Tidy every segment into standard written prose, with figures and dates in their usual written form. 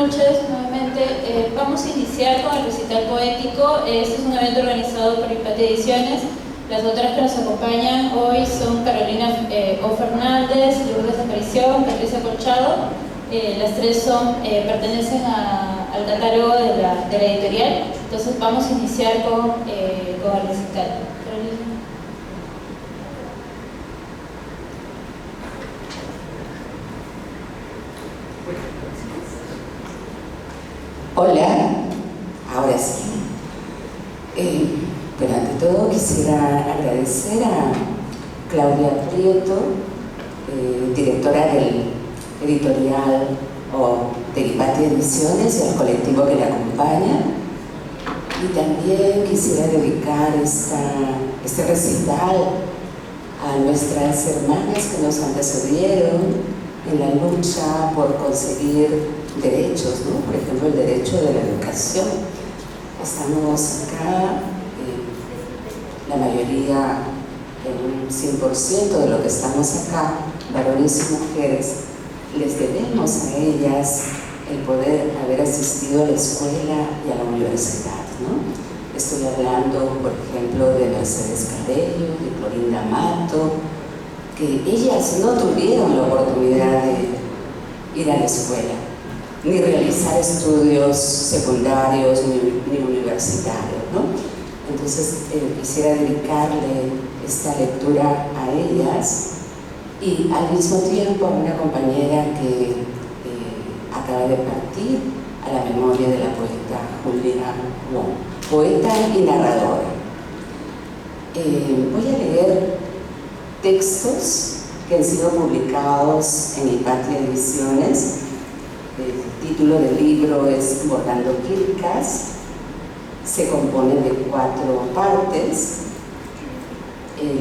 noches nuevamente. Vamos a iniciar con el recital poético. Este es un evento organizado por Hipatia Ediciones. Las autoras que nos acompañan hoy son Carolina O. Fernández, Lourdes Aparición, Patricia Colchado. Las tres pertenecen al catálogo de la editorial. Entonces vamos a iniciar con el recital. Carolina. Hola, ahora sí. Pero ante todo quisiera agradecer a Claudia Prieto, directora del editorial de Hipatia Ediciones, y al colectivo que la acompaña. Y también quisiera dedicar este recital a nuestras hermanas que nos antecedieron en la lucha por conseguir derechos, ¿no? Por ejemplo, el derecho de la educación. Estamos acá, la mayoría, un 100% de lo que estamos acá, varones y mujeres, les debemos a ellas el poder haber asistido a la escuela y a la universidad, ¿no? Estoy hablando, por ejemplo, de Mercedes Cabello, de Clorinda Mato, que ellas no tuvieron la oportunidad de ir a la escuela, ni realizar estudios secundarios ni universitarios, ¿no? Entonces quisiera dedicarle esta lectura a ellas y al mismo tiempo a una compañera que acaba de partir, a la memoria de la poeta Julia Wong, poeta y narradora. Voy a leer textos que han sido publicados en Hipatia Ediciones. El título del libro es Bordando Quilcas. Se compone de 4 partes.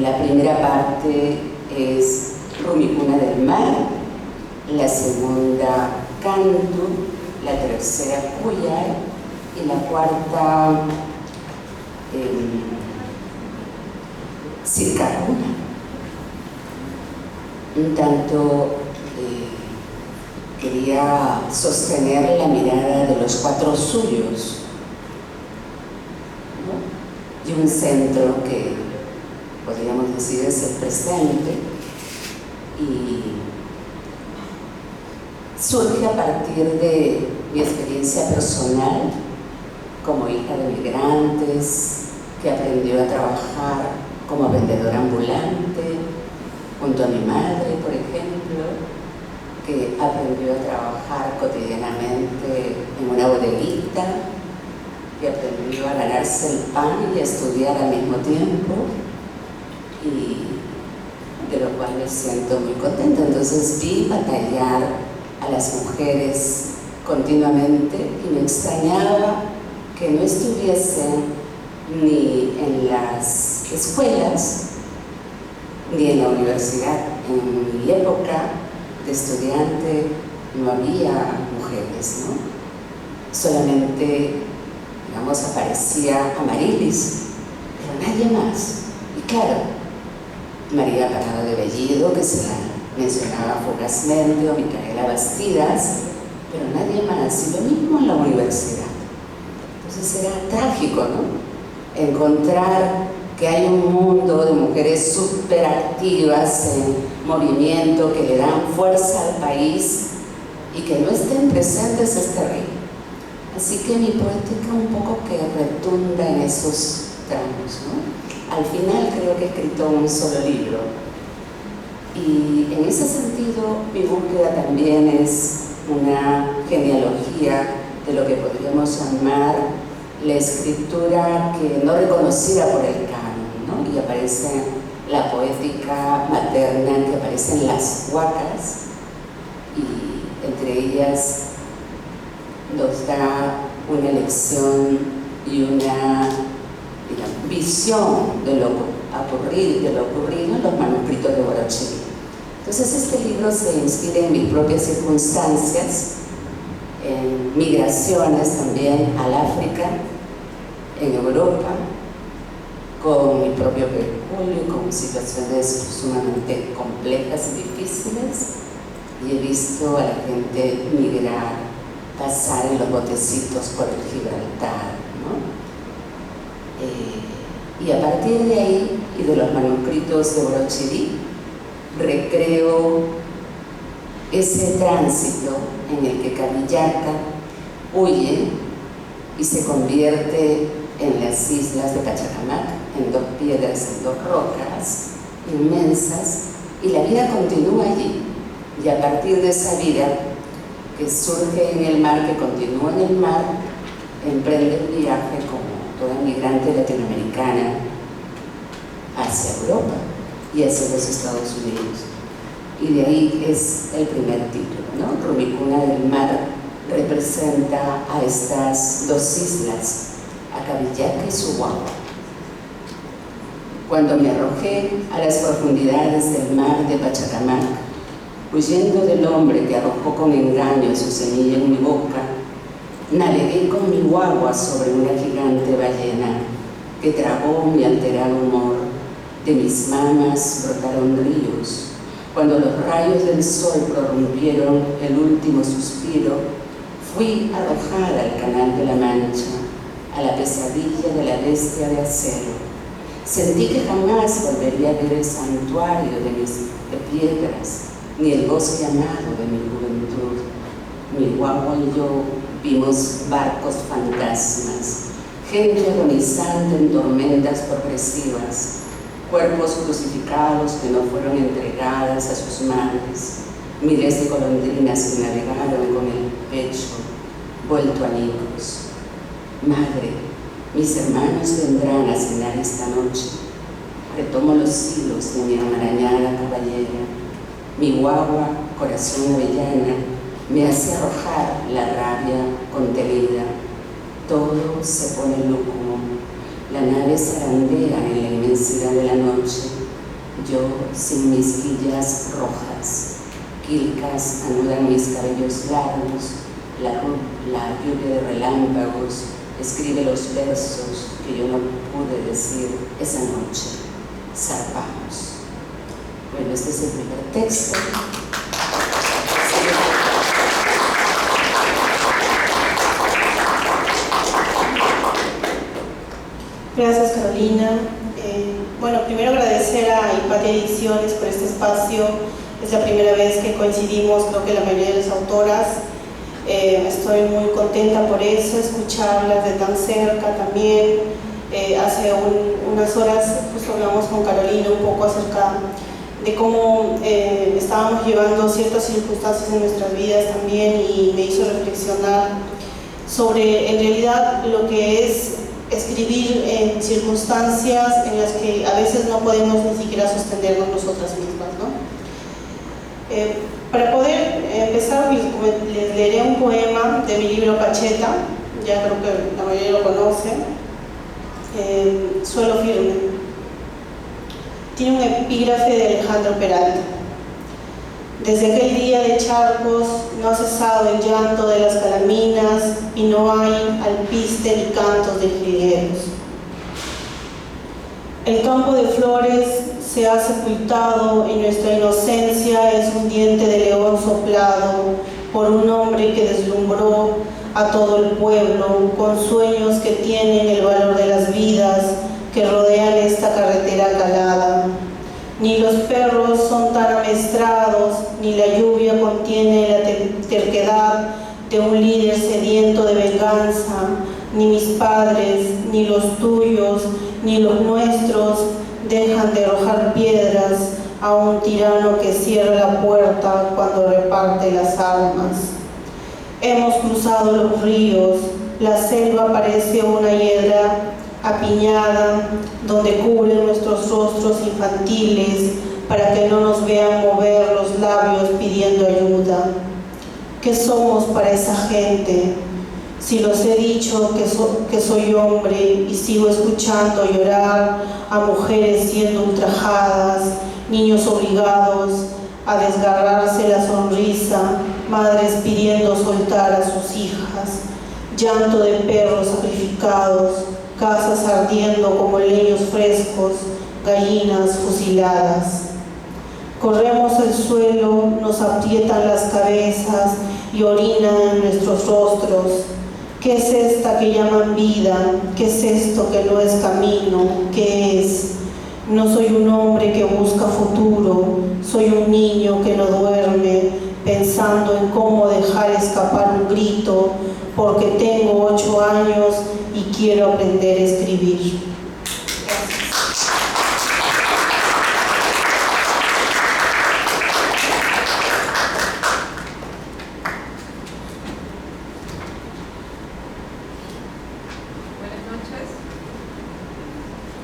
La primera parte es Rumicuna del Mar, la segunda Canto, la tercera Cuyay y la cuarta Circaruna. Un tanto quería sostener la mirada de los 4 suyos, ¿no? Y un centro que podríamos decir es el presente, y surge a partir de mi experiencia personal como hija de migrantes que aprendió a trabajar como vendedora ambulante junto a mi madre, por ejemplo, que aprendió a trabajar cotidianamente en una bodeguita, que aprendió a ganarse el pan y a estudiar al mismo tiempo, y de lo cual me siento muy contenta. Entonces vi batallar a las mujeres continuamente y me extrañaba que no estuviesen ni en las escuelas ni en la universidad. En mi época de estudiante no había mujeres, ¿no? Solamente, digamos, aparecía Amarilis, pero nadie más. Y claro, María Parado de Bellido, que se la mencionaba fugazmente, o Micaela Bastidas, pero nadie más. Y lo mismo en la universidad. Entonces era trágico, ¿no? Encontrar que hay un mundo de mujeres súper activas en movimiento, que le dan fuerza al país, y que no estén presentes es terrible. Así que mi poética un poco que retunda en esos tramos, ¿no? Al final creo que he escrito un solo libro, y en ese sentido mi búsqueda también es una genealogía de lo que podríamos llamar la escritura que no reconocida por el canon, ¿no? Y aparece la poética materna, que aparecen las huacas, y entre ellas nos da una lección y una, digamos, visión de lo ocurrido en los manuscritos de Borracheri. Entonces este libro se inspira en mis propias circunstancias, en migraciones también al África, en Europa, con mi propio perjurio, con situaciones sumamente complejas y difíciles, y he visto a la gente migrar pasar en los botecitos por el Gibraltar, ¿no? Y a partir de ahí y de los manuscritos de Brochidí, recreo ese tránsito en el que Cavillata huye y se convierte en las islas de Pachacamac, en 2 piedras, en 2 rocas inmensas, y la vida continúa allí. Y a partir de esa vida que surge en el mar, que continúa en el mar, emprende el viaje como toda migrante latinoamericana hacia Europa y hacia los Estados Unidos. Y de ahí es el primer título, ¿no? Rumicuna del Mar representa a estas 2 islas, a Cabillaca y Suhuagua. Cuando me arrojé a las profundidades del mar de Pachacamac, huyendo del hombre que arrojó con engaño su semilla en mi boca, navegué con mi guagua sobre una gigante ballena que tragó mi alterado humor. De mis mamas brotaron ríos. Cuando los rayos del sol prorrumpieron el último suspiro, fui arrojada al canal de la Mancha, a la pesadilla de la bestia de acero. Sentí que jamás volvería a ver el santuario de piedras, ni el bosque amado de mi juventud. Mi guagua y yo vimos barcos fantasmas, gente agonizante en tormentas progresivas, cuerpos crucificados que no fueron entregadas a sus madres, miles de golondrinas que navegaron con el pecho vuelto añicos. Madre, mis hermanos vendrán a cenar esta noche. Retomo los hilos de mi enmarañada caballera. Mi guagua, corazón avellana, me hace arrojar la rabia contenida. Todo se pone lúgubre. La nave zarandea en la inmensidad de la noche. Yo sin mis quillas rojas. Quilcas anudan mis cabellos largos. La lluvia de relámpagos escribe los versos que yo no pude decir esa noche. Zarpamos. Bueno, este es el primer texto. Gracias, Carolina. Bueno, primero agradecer a Hipatia Ediciones por este espacio. Es la primera vez que coincidimos, creo que la mayoría de las autoras. Estoy muy contenta por eso, escucharlas de tan cerca también. Hace unas horas justo hablamos con Carolina un poco acerca de cómo estábamos llevando ciertas circunstancias en nuestras vidas también, y me hizo reflexionar sobre en realidad lo que es escribir en circunstancias en las que a veces no podemos ni siquiera sostenernos nosotras mismas, ¿no? Para poder empezar, les leeré un poema de mi libro Pacheta, ya creo que la mayoría lo conocen, Suelo firme. Tiene un epígrafe de Alejandro Peralta. Desde aquel día de charcos no ha cesado el llanto de las calaminas y no hay alpiste ni cantos de jilgueros. El campo de flores se ha sepultado y nuestra inocencia es un diente de león soplado por un hombre que deslumbró a todo el pueblo con sueños que tienen el valor de las vidas que rodean esta carretera calada. Ni los perros son tan amestrados, ni la lluvia contiene la terquedad de un líder sediento de venganza, ni mis padres, ni los tuyos, ni los nuestros dejan de arrojar piedras a un tirano que cierra la puerta cuando reparte las armas. Hemos cruzado los ríos, la selva parece una hiedra apiñada, donde cubren nuestros rostros infantiles para que no nos vean mover los labios pidiendo ayuda. ¿Qué somos para esa gente? Si los he dicho que soy hombre y sigo escuchando llorar a mujeres siendo ultrajadas, niños obligados a desgarrarse la sonrisa, madres pidiendo soltar a sus hijas, llanto de perros sacrificados, casas ardiendo como leños frescos, gallinas fusiladas. Corremos el suelo, nos aprietan las cabezas, y orina en nuestros rostros. ¿Qué es esta que llaman vida? ¿Qué es esto que no es camino? ¿Qué es? No soy un hombre que busca futuro, soy un niño que no duerme, pensando en cómo dejar escapar un grito, porque tengo 8 años y quiero aprender a escribir.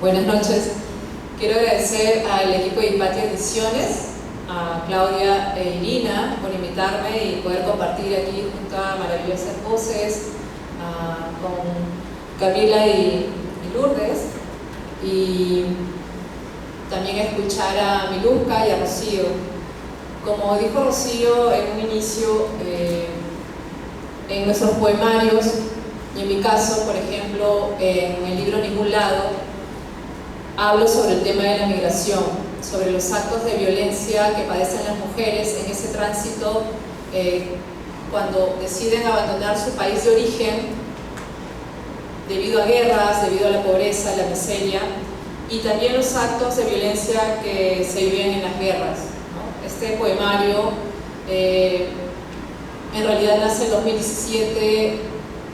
Buenas noches. Quiero agradecer al equipo de Hipatia Ediciones, a Claudia e Irina por invitarme y poder compartir aquí junto a maravillosas voces, con Camila y Lourdes, y también escuchar a Miluska y a Rocío. Como dijo Rocío en un inicio, en nuestros poemarios, y en mi caso, por ejemplo, en el libro Ningún Lado, hablo sobre el tema de la migración, sobre los actos de violencia que padecen las mujeres en ese tránsito cuando deciden abandonar su país de origen debido a guerras, debido a la pobreza, la miseria, y también los actos de violencia que se viven en las guerras, ¿no? Este poemario en realidad nace en 2017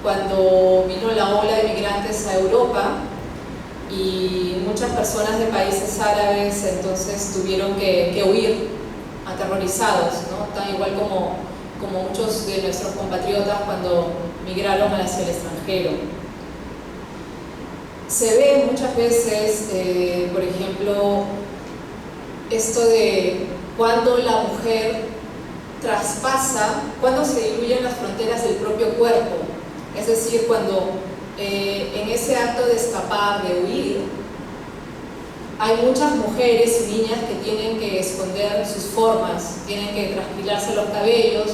cuando vino la ola de migrantes a Europa y muchas personas de países árabes entonces tuvieron que huir aterrorizados, ¿no? Tan igual como muchos de nuestros compatriotas cuando migraron hacia el extranjero. Se ve muchas veces, por ejemplo, esto de cuando la mujer traspasa, cuando se diluyen las fronteras del propio cuerpo, es decir, cuando en ese acto de escapar, de huir, hay muchas mujeres y niñas que tienen que esconder sus formas, tienen que trasquilarse los cabellos,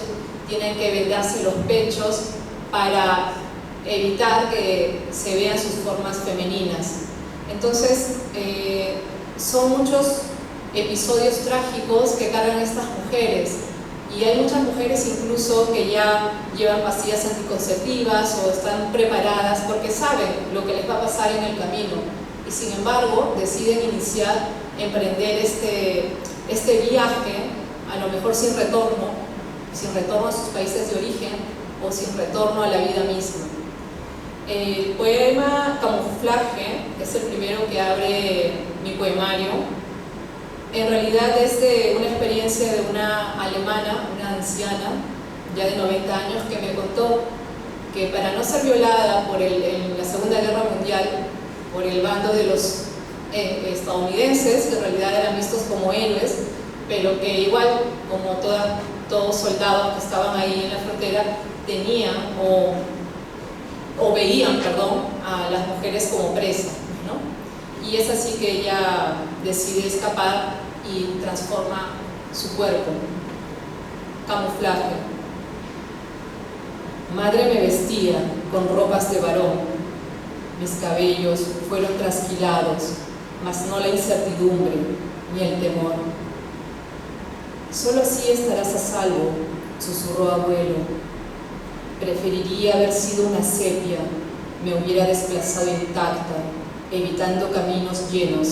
tienen que vendarse los pechos para evitar que se vean sus formas femeninas. Entonces, son muchos episodios trágicos que cargan estas mujeres. Y hay muchas mujeres incluso que ya llevan pastillas anticonceptivas o están preparadas porque saben lo que les va a pasar en el camino. Y sin embargo, deciden emprender este viaje, a lo mejor sin retorno a sus países de origen o sin retorno a la vida misma. El poema Camuflaje, que es el primero que abre mi poemario, en realidad es de una experiencia de una alemana, una anciana, ya de 90 años, que me contó que para no ser violada en la Segunda Guerra Mundial por el bando de los estadounidenses, que en realidad eran vistos como héroes, pero que igual, como todos soldados que estaban ahí en la frontera, tenían o veían, a las mujeres como presas, ¿no? Y es así que ella decide escapar y transforma su cuerpo. Camuflaje. Madre me vestía con ropas de varón, mis cabellos fueron trasquilados, mas no la incertidumbre ni el temor. Solo así estarás a salvo, susurró abuelo. Preferiría haber sido una sepia, me hubiera desplazado intacta, evitando caminos llenos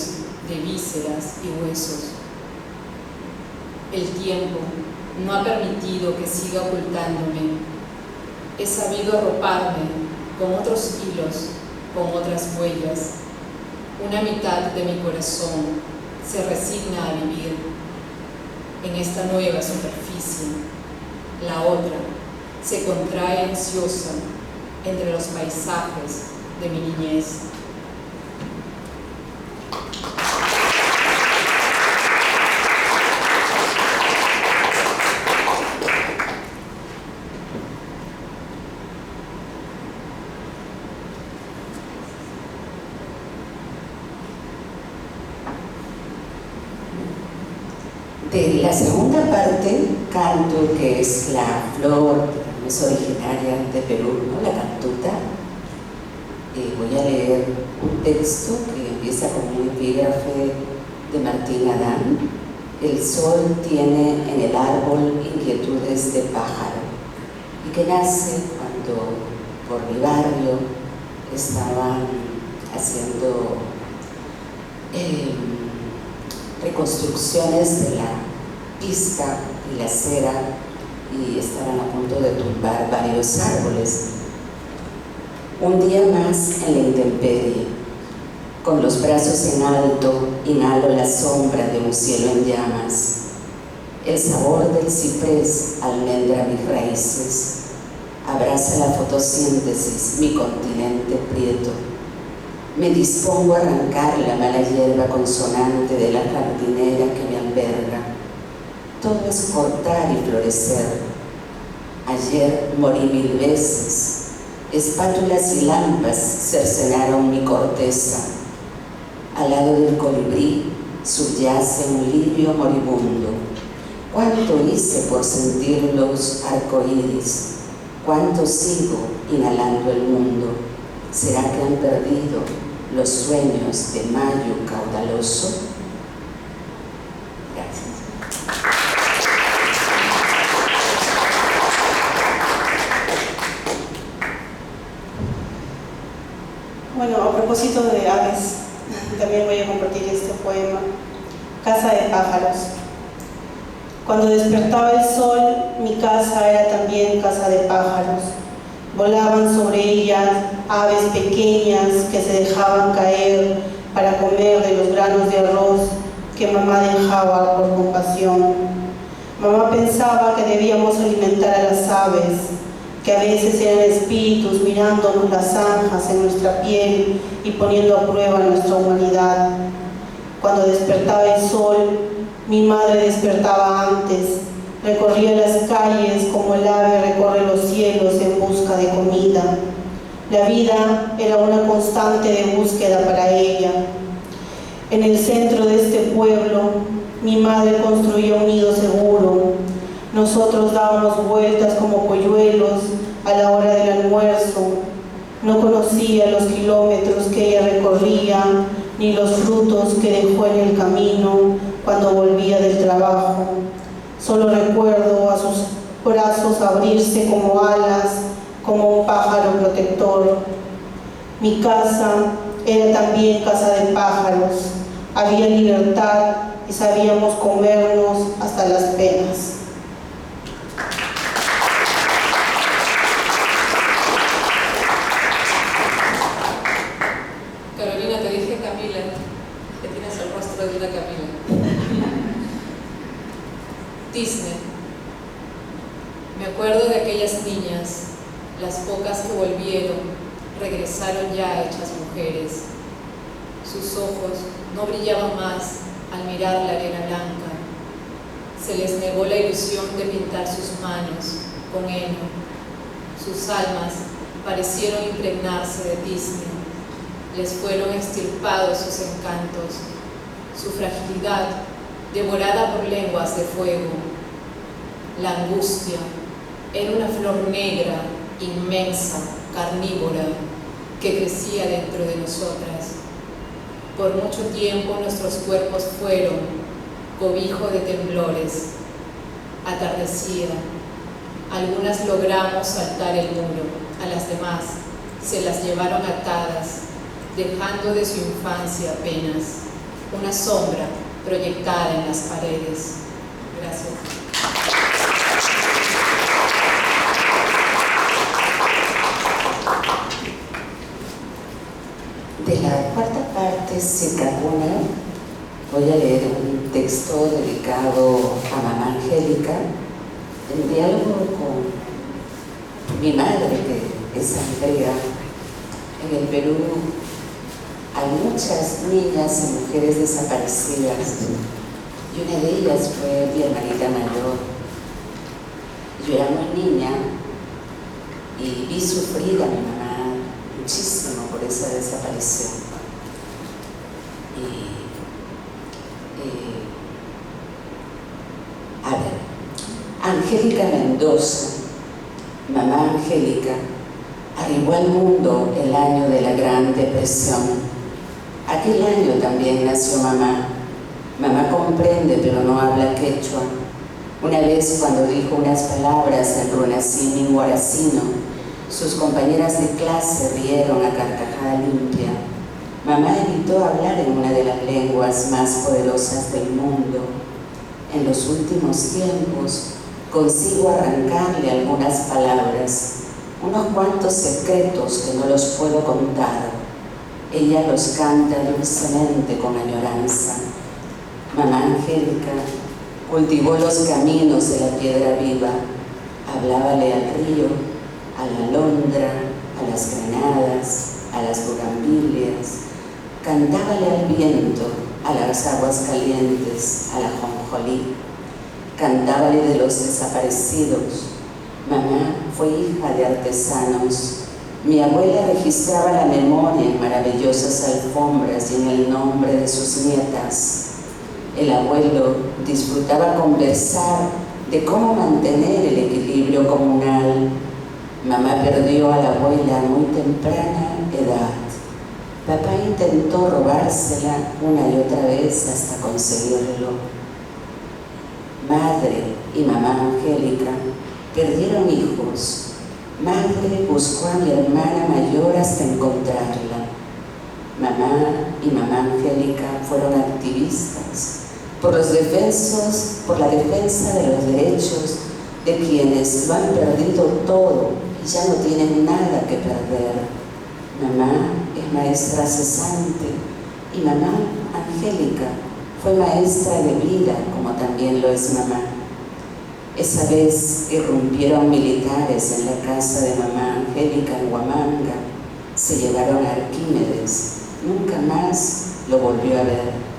de vísceras y huesos. El tiempo no ha permitido que siga ocultándome. He sabido arroparme con otros hilos, con otras huellas. Una mitad de mi corazón se resigna a vivir en esta nueva superficie. La otra se contrae ansiosa entre los paisajes de mi niñez. De la segunda parte, canto, que es la flor, que es originaria de Perú, ¿no? La cantuta. Voy a leer un texto que empieza con un epígrafe de Martín Adán. El sol tiene en el árbol inquietudes de pájaro. y que nace cuando por mi barrio estaban haciendo reconstrucciones de la pista y la acera y estaban a punto de tumbar varios árboles. Un día más en la intemperie, con los brazos en alto, inhalo la sombra de un cielo en llamas. El sabor del ciprés almendra mis raíces, abraza la fotosíntesis mi continente prieto. Me dispongo a arrancar la mala hierba consonante de la jardinera que me alberga. Todo es cortar y florecer. Ayer morí 1000 veces. Espátulas y lampas cercenaron mi corteza. Al lado del colibrí subyace un lirio moribundo. ¿Cuánto hice por sentir los arcoíris? ¿Cuánto sigo inhalando el mundo? ¿Será que han perdido los sueños de mayo caudaloso? Gracias. Bueno, a propósito de aves, también voy a compartir este poema, Casa de pájaros. Cuando despertaba el sol, mi casa era también casa de pájaros. Volaban sobre ella aves pequeñas que se dejaban caer para comer de los granos de arroz que mamá dejaba por compasión. Mamá pensaba que debíamos alimentar a las aves, que a veces eran espíritus mirándonos las zanjas en nuestra piel y poniendo a prueba nuestra humanidad. Cuando despertaba el sol, mi madre despertaba antes, recorría las calles como el ave recorre los cielos en busca de comida. La vida era una constante de búsqueda para ella. En el centro de este pueblo, mi madre construyó un nido seguro. Nosotros dábamos vueltas como polluelos a la hora del almuerzo. No conocía los kilómetros que ella recorría, ni los frutos que dejó en el camino cuando volvía del trabajo. Solo recuerdo a sus brazos abrirse como alas, como un pájaro protector. Mi casa era también casa de pájaros. Había libertad y sabíamos comernos hasta las penas. Carolina, te dije Camila, que tienes el rostro de una Camila. Disney. Me acuerdo de aquellas niñas, las pocas que volvieron, regresaron ya hechas mujeres. Sus ojos no brillaban más al mirar la arena blanca. Se les negó la ilusión de pintar sus manos con heno. Sus almas parecieron impregnarse de Disney. Les fueron extirpados sus encantos, su fragilidad devorada por lenguas de fuego. La angustia era una flor negra, inmensa, carnívora, que crecía dentro de nosotras. Por mucho tiempo nuestros cuerpos fueron cobijo de temblores. Atardecía. Algunas logramos saltar el muro, a las demás se las llevaron atadas, dejando de su infancia apenas una sombra proyectada en las paredes. Gracias. De la cuarta parte, Citaguna, voy a leer un texto dedicado a mamá Angélica, en diálogo con mi madre, que es Andrea. En el Perú hay muchas niñas y mujeres desaparecidas, y una de ellas fue mi hermanita mayor. Yo era muy niña y vi sufrir a mi mamá muchísimo por esa desaparición. A ver, Angélica Mendoza, mamá Angélica, arribó al mundo el año de la Gran Depresión. Aquel año también nació mamá. Mamá comprende pero no habla quechua. Una vez, cuando dijo unas palabras en runasimi guaracino, sus compañeras de clase rieron a carcajada limpia. Mamá evitó hablar en una de las lenguas más poderosas del mundo. En los últimos tiempos consigo arrancarle algunas palabras, unos cuantos secretos que no los puedo contar. Ella los canta dulcemente con añoranza. Mamá Angélica cultivó los caminos de la piedra viva, hablábale al río, a la alondra, a las granadas, a las bugambilias, cantábale al viento, a las aguas calientes, a la jonjolí, cantábale de los desaparecidos. Mamá fue hija de artesanos. Mi abuela registraba la memoria en maravillosas alfombras y en el nombre de sus nietas. El abuelo disfrutaba conversar de cómo mantener el equilibrio comunal. Mamá perdió a la abuela a muy temprana edad. Papá intentó robársela una y otra vez hasta conseguirlo. Madre y mamá Angélica perdieron hijos. Madre buscó a mi hermana mayor hasta encontrarla. Mamá y mamá Angélica fueron activistas por la defensa de los derechos de quienes lo han perdido todo y ya no tienen nada que perder. Mamá es maestra cesante y mamá Angélica fue maestra de vida, como también lo es mamá. Esa vez irrumpieron militares en la casa de mamá Angélica en Huamanga. Se llevaron a Arquímedes. Nunca más lo volvió a ver.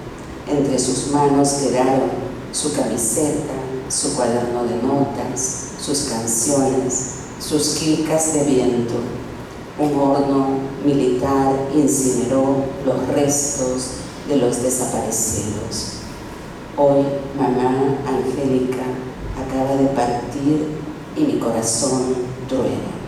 Entre sus manos quedaron su camiseta, su cuaderno de notas, sus canciones, sus quilcas de viento. Un horno militar incineró los restos de los desaparecidos. Hoy mamá Angélica acaba de partir y mi corazón truena.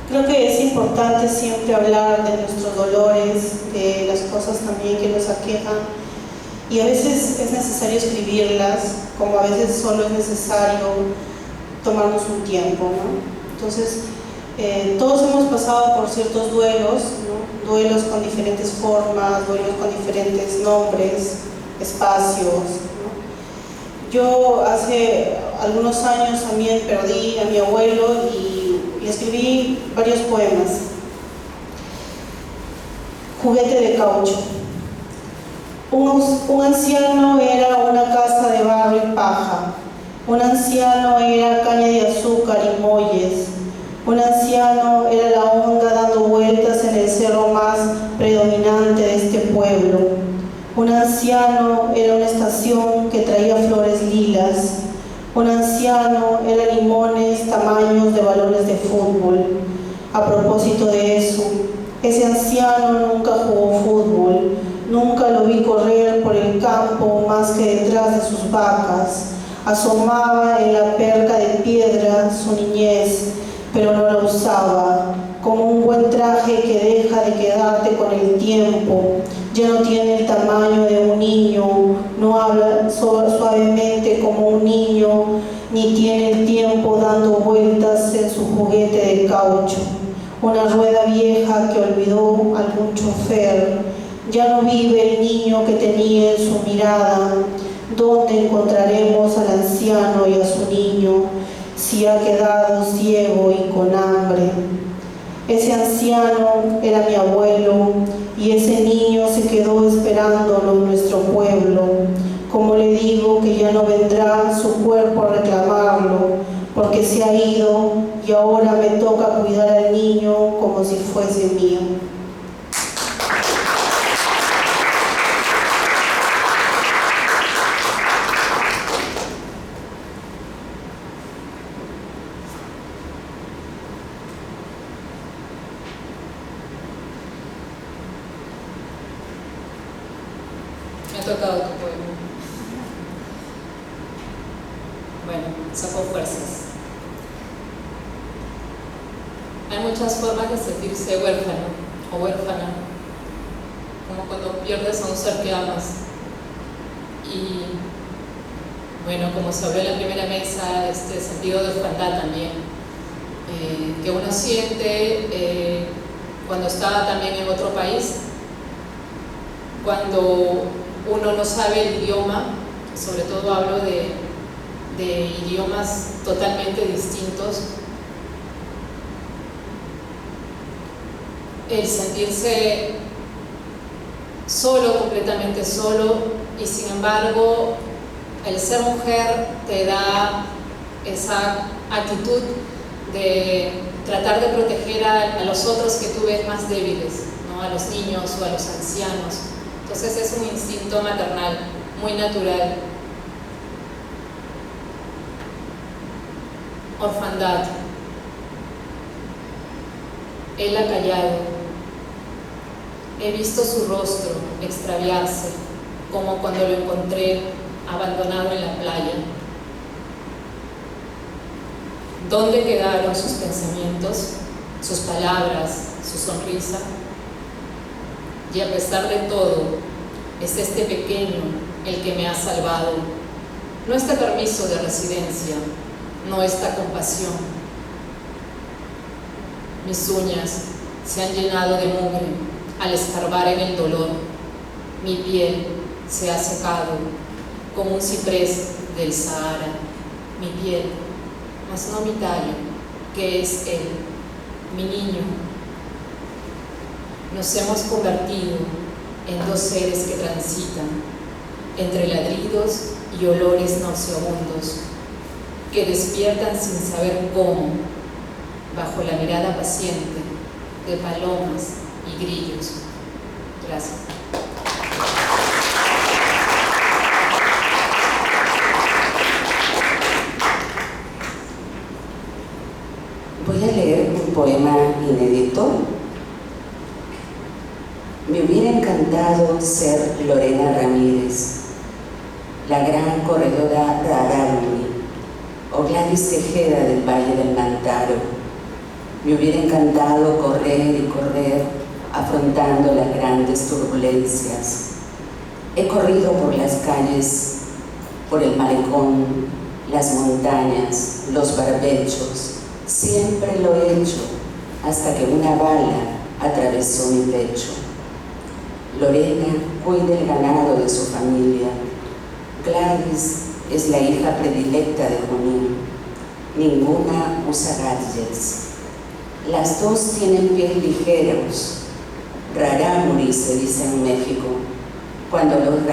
Creo que es importante siempre hablar de nuestros dolores, de las cosas también que nos aquejan, y a veces es necesario escribirlas, como a veces solo es necesario tomarnos un tiempo, ¿no? Entonces, todos hemos pasado por ciertos duelos, ¿no? Duelos con diferentes formas, duelos con diferentes nombres, espacios, ¿no? Yo hace algunos años también perdí a mi abuelo y escribí varios poemas. Juguete de caucho. Un anciano era una casa de barro y paja. Un anciano era caña de azúcar y muelles. Un anciano era la onda dando vueltas en el cerro más predominante de este pueblo. Un anciano era una estación que traía flores lilas. Un anciano era limones tamaños de balones de fútbol. A propósito de eso, ese anciano nunca jugó fútbol. Nunca lo vi correr por el campo más que detrás de sus vacas. Asomaba en la perca de piedra su niñez, pero no la usaba, como un buen traje que deja de quedarte con el tiempo. Ya no tiene el tamaño de un niño, no habla suavemente como un niño, ni tiene el tiempo dando vueltas en su juguete de caucho. Una rueda vieja que olvidó algún chofer. Ya no vive el niño que tenía en su mirada. ¿Dónde encontraremos al anciano y a su niño si ha quedado ciego y con hambre? Ese anciano era mi abuelo y ese niño se quedó esperándolo en nuestro pueblo. Como le digo que ya no vendrá su cuerpo a reclamarlo porque se ha ido y ahora me toca cuidar al niño como si fuese mío. Me ha tocado tu poema. Bueno, sacó fuerzas. Hay muchas formas de sentirse huérfano. o huérfana, como cuando pierdes a un ser que amas. Y bueno, como se habló en la primera mesa, este sentido de orfandad también, que uno siente cuando está también en otro país, cuando uno no sabe el idioma, sobre todo hablo de idiomas totalmente distintos, el sentirse solo, completamente solo, y sin embargo el ser mujer te da esa actitud de tratar de proteger a los otros que tú ves más débiles, ¿no? A los niños o a los ancianos. Entonces es un instinto maternal muy natural. Orfandad. Él ha callado. He visto su rostro extraviarse, como cuando lo encontré abandonado en la playa. ¿Dónde quedaron sus pensamientos, sus palabras, su sonrisa? Y a pesar de todo, es este pequeño el que me ha salvado. No este permiso de residencia, no esta compasión. Mis uñas se han llenado de mugre al escarbar en el dolor. Mi piel se ha secado como un ciprés del Sahara. Mi piel, mas no mi tallo, que es él, mi niño. Nos hemos convertido en dos seres que transitan entre ladridos y olores nauseabundos, que despiertan sin saber cómo, bajo la mirada paciente de palomas y grillos. Gracias. Voy a leer un poema inédito. Me hubiera encantado ser Lorena Ramírez, la gran corredora Rarámuri, o Gladys Tejeda del Valle del Mantaro. Me hubiera encantado correr y correr, afrontando las grandes turbulencias. He corrido por las calles, por el malecón, las montañas, los barbechos. Siempre lo he hecho, hasta que una bala atravesó mi pecho. Lorena cuida el ganado de su familia. Gladys es la hija predilecta de Junín. Ninguna usa gadgets. Las dos tienen pies ligeros. Rarámuri se dice en México. Cuentan los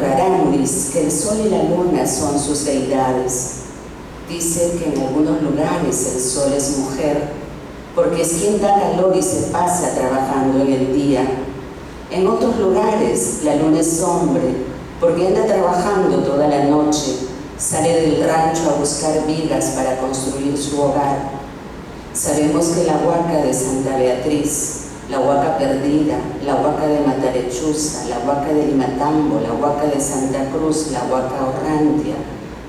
rarámuris que el sol y la luna son sus deidades. Dicen que en algunos lugares el sol es mujer, porque es quien da calor y se pasa trabajando en el día. En otros lugares la luna es hombre, porque anda trabajando toda la noche, sale del rancho a buscar vigas para construir su hogar. Sabemos que la huaca de Santa Beatriz, la huaca perdida, la huaca de Matarechuza, la huaca de Limatambo, la huaca de Santa Cruz, la huaca Orrantia,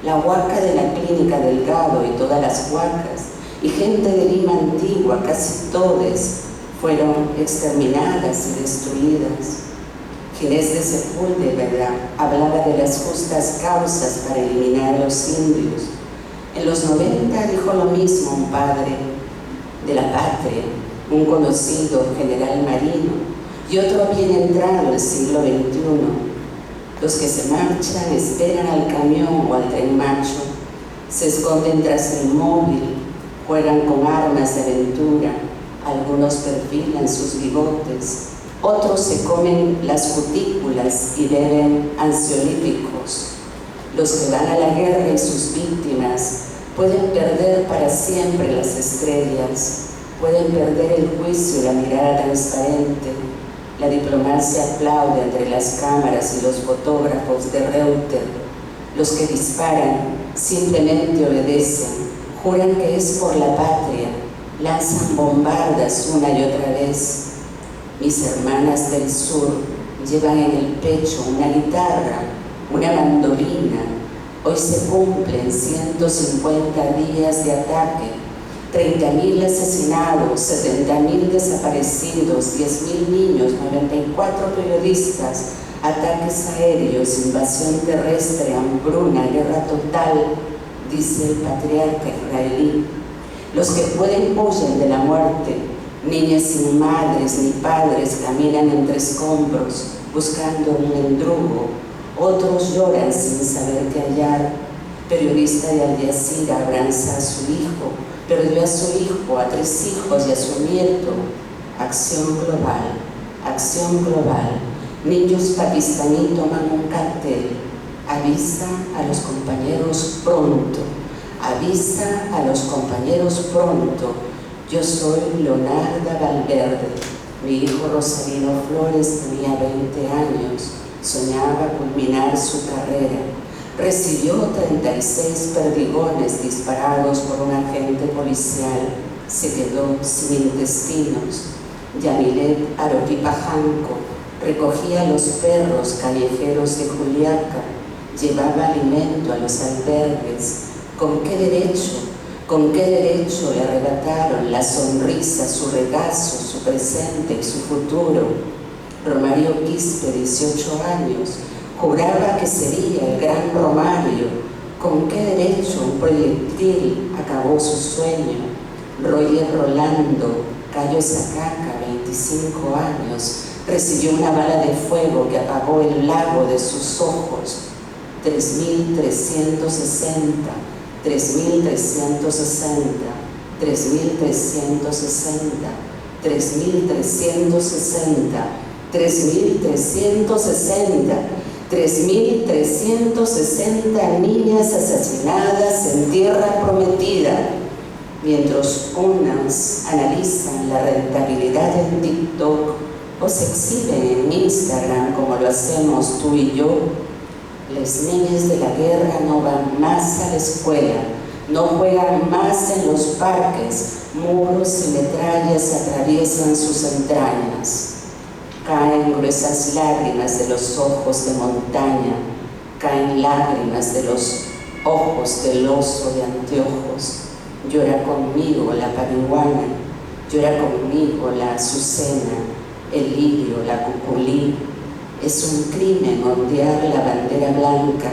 la huaca de la Clínica Delgado y todas las huacas, y gente de Lima antigua, casi todas, fueron exterminadas y destruidas. Ginés de Sepúlveda hablaba de las justas causas para eliminar a los indios. En los 90 dijo lo mismo un padre de la patria, un conocido general marino, y otro bien entrado el siglo XXI. Los que se marchan esperan al camión o al tren macho, se esconden tras el móvil, juegan con armas de aventura, algunos perfilan sus bigotes, otros se comen las cutículas y beben ansiolíticos. Los que van a la guerra y sus víctimas pueden perder para siempre las estrellas, pueden perder el juicio y la mirada transparente. La diplomacia aplaude entre las cámaras y los fotógrafos de Reuter. Los que disparan simplemente obedecen, juran que es por la patria, lanzan bombardas una y otra vez. Mis hermanas del sur llevan en el pecho una guitarra, una mandolina. Hoy se cumplen 150 días de ataque 30.000 asesinados, 70.000 desaparecidos, 10.000 niños, 94 periodistas, ataques aéreos, invasión terrestre, hambruna, guerra total, dice el patriarca israelí. Los que pueden huyen de la muerte, niñas sin madres ni padres caminan entre escombros buscando un mendrugo, otros lloran sin saber qué hallar. Periodista de Al Jazeera abraza a su hijo, perdió a su hijo, a 3 hijos y a su nieto. Acción global, acción global. Niños pakistaní toman un cartel: avisa a los compañeros pronto, avisa a los compañeros pronto. Yo soy Leonarda Valverde, mi hijo Rosalino Flores tenía 20 años, soñaba culminar su carrera. Recibió 36 perdigones disparados por un agente policial, se quedó sin intestinos. Yamilet Aroquipajanco recogía los perros callejeros de Juliaca, llevaba alimento a los albergues. ¿Con qué derecho le arrebataron la sonrisa, su regazo, su presente y su futuro? Romario Quispe, 18 años, juraba que sería el gran Romario. ¿Con qué derecho un proyectil acabó su sueño? Roger Rolando Cayo Sacaca, 25 años, recibió una bala de fuego que apagó el lago de sus ojos. 3.360, 3.360, 3.360, 3.360, 3.360, 3.360 niñas asesinadas en tierra prometida. Mientras unas analizan la rentabilidad en TikTok o se exhiben en Instagram como lo hacemos tú y yo, las niñas de la guerra no van más a la escuela, no juegan más en los parques, muros y metrallas atraviesan sus entrañas. Caen gruesas lágrimas de los ojos de montaña, caen lágrimas de los ojos del oso de anteojos. Llora conmigo la parihuana, llora conmigo la azucena, el lirio, la cuculí. Es un crimen ondear la bandera blanca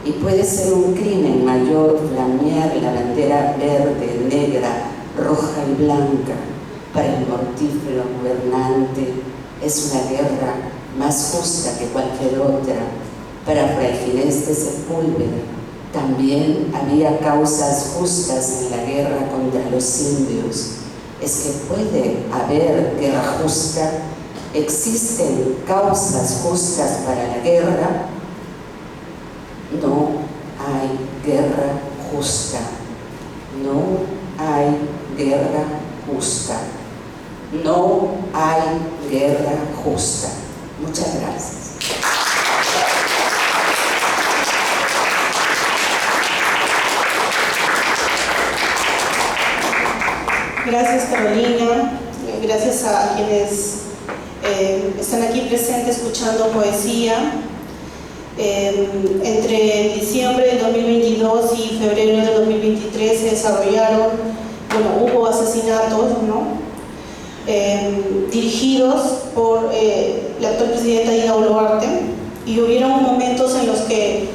y puede ser un crimen mayor flamear la bandera verde, negra, roja y blanca. Para el mortífero gobernante es una guerra más justa que cualquier otra. Para Fray Ginés de Sepúlveda también había causas justas en la guerra contra los indios. Es que puede haber guerra justa. ¿Existen causas justas para la guerra? No hay guerra justa. No hay guerra justa. No hay guerra justa. Muchas gracias. Gracias, Carolina. Gracias a quienes están aquí presentes escuchando poesía. Entre diciembre del 2022 y febrero del 2023 se desarrollaron, hubo asesinatos, ¿no? Dirigidos por la actual presidenta Dina Boluarte, y hubieron momentos en los que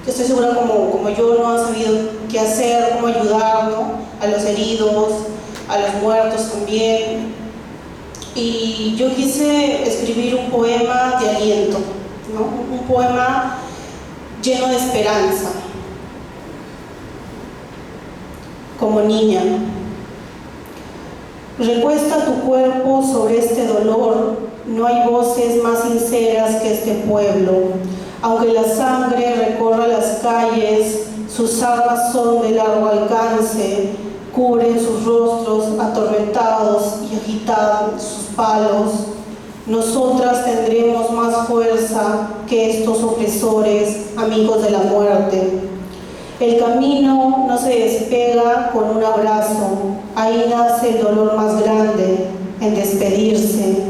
estoy segura como yo no han sabido qué hacer, cómo ayudar, ¿no? A los heridos, a los muertos también. Y yo quise escribir un poema de aliento, ¿no? Un poema lleno de esperanza. Como niña, recuesta tu cuerpo sobre este dolor, no hay voces más sinceras que este pueblo. Aunque la sangre recorra las calles, sus armas son de largo alcance, cubren sus rostros atormentados y agitan sus palos. Nosotras tendremos más fuerza que estos opresores, amigos de la muerte. El camino no se despega con un abrazo, ahí nace el dolor más grande, en despedirse,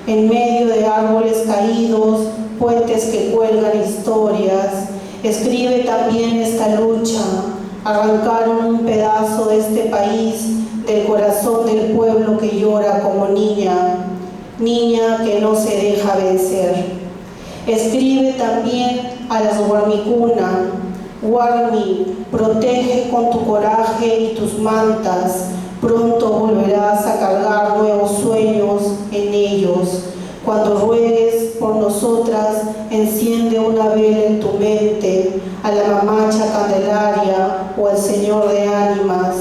en medio de árboles caídos, puentes que cuelgan historias. Escribe también esta lucha, arrancaron un pedazo de este país del corazón del pueblo que llora como niña, niña que no se deja vencer. Escribe también a las Warmicuna: Warmi, protege con tu coraje y tus mantas, pronto volverás a cargar nuevos sueños en ellos. Cuando ruegues por nosotras, enciende una vela en tu mente, a la mamacha Candelaria o al Señor de ánimas.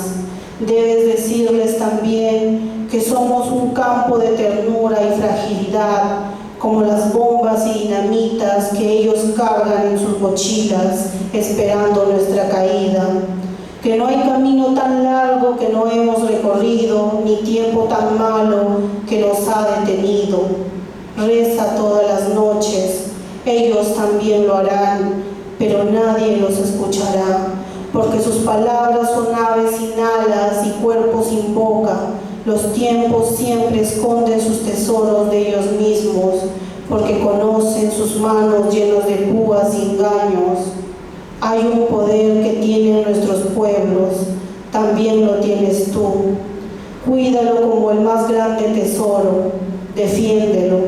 Debes decirles también que somos un campo de ternura y fragilidad, como las bombas y dinamitas que ellos cargan en sus mochilas, esperando nuestra caída. Que no hay camino tan largo que no hemos recorrido, ni tiempo tan malo que nos ha detenido. Reza todas las noches, ellos también lo harán, pero nadie los escuchará, porque sus palabras son aves sin alas y cuerpos sin boca. Los tiempos siempre esconden sus tesoros de ellos mismos, porque conocen sus manos llenos de púas y engaños. Hay un poder que tienen nuestros pueblos, también lo tienes tú. Cuídalo como el más grande tesoro, defiéndelo,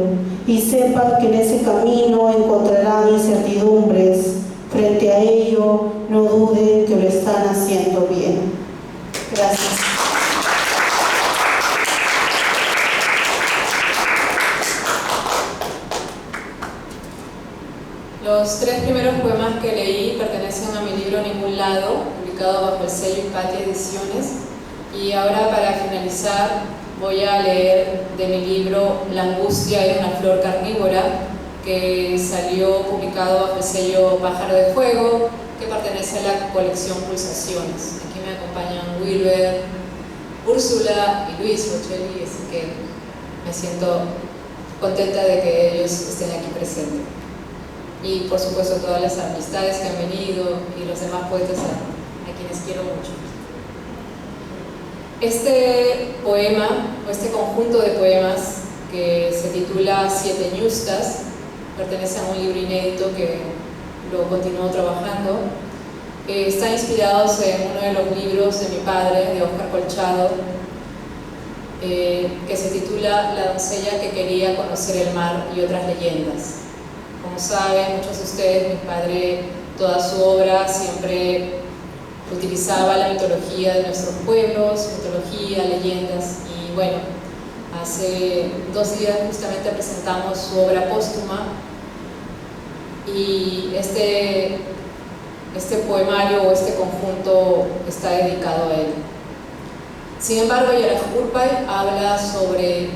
y sepan que en ese camino encontrarán incertidumbres. Frente a ello, no duden que lo están haciendo bien. Gracias. Los 3 primeros poemas que leí pertenecen a mi libro Ningún Lado, publicado bajo el sello Hipatia Ediciones. Y ahora, para finalizar, voy a leer de mi libro La angustia era una flor carnívora, que salió publicado bajo el sello Pájaro de Fuego, que pertenece a la colección Pulsaciones. Aquí me acompañan Wilber, Úrsula y Luis Bocelli, así que me siento contenta de que ellos estén aquí presentes. Y por supuesto todas las amistades que han venido y los demás poetas a quienes quiero mucho. Este poema, o este conjunto de poemas que se titula Siete Ñustas, pertenece a un libro inédito que lo continúo trabajando. Están inspirados en uno de los libros de mi padre, de Óscar Colchado, que se titula La doncella que quería conocer el mar y otras leyendas. Como saben muchos de ustedes, mi padre, toda su obra siempre utilizaba la mitología de nuestros pueblos, mitología, leyendas, y bueno, hace 2 días justamente presentamos su obra póstuma, y este poemario o este conjunto está dedicado a él. Sin embargo, Yarajurpay habla sobre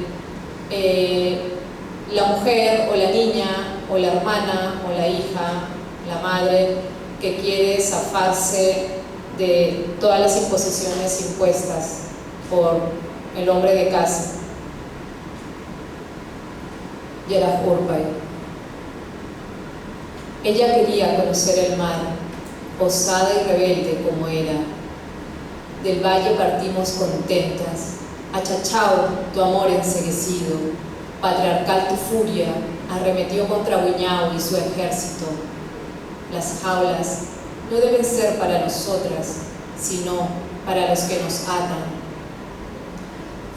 la mujer o la niña o la hermana o la hija, la madre, que quiere zafarse de todas las imposiciones impuestas por el hombre de casa. Yarajurpay. Ella quería conocer el mar, osada y rebelde como era. Del valle partimos contentas, a Chachao tu amor enceguecido, patriarcal tu furia arremetió contra Huiñao y su ejército. Las jaulas no deben ser para nosotras, sino para los que nos atan.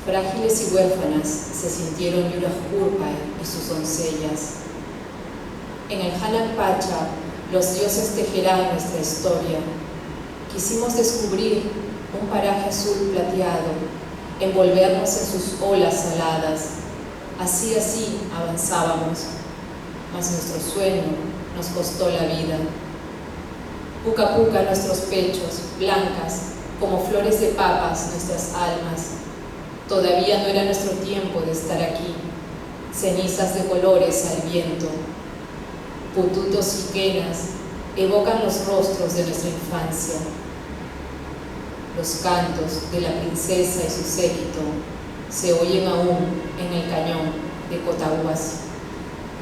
Frágiles y huérfanas se sintieron Yarajurpay y sus doncellas. En el Hanak Pacha los dioses tejerán nuestra historia. Quisimos descubrir un paraje azul plateado, envolvernos en sus olas saladas. Así avanzábamos, mas nuestro sueño nos costó la vida. Puca puca nuestros pechos, blancas como flores de papas nuestras almas. Todavía no era nuestro tiempo de estar aquí, cenizas de colores al viento. Pututos y quenas evocan los rostros de nuestra infancia. Los cantos de la princesa y su séquito se oyen aún en el cañón de Cotahuasi.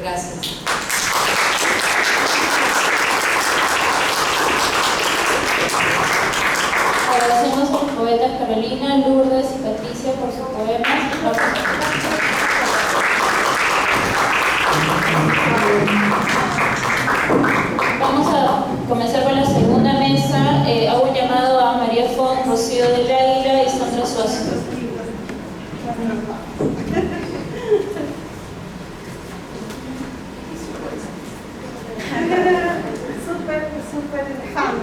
Gracias. Agradecemos a los poetas Carolina, Lourdes y Patricia por sus poemas. Vamos a comenzar con la segunda mesa. Hago un llamado Súper fan.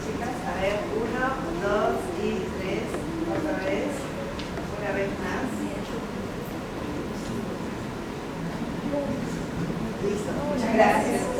Chicas, a ver, 1, 2 y 3, otra vez, una vez más. Listo, muchas gracias.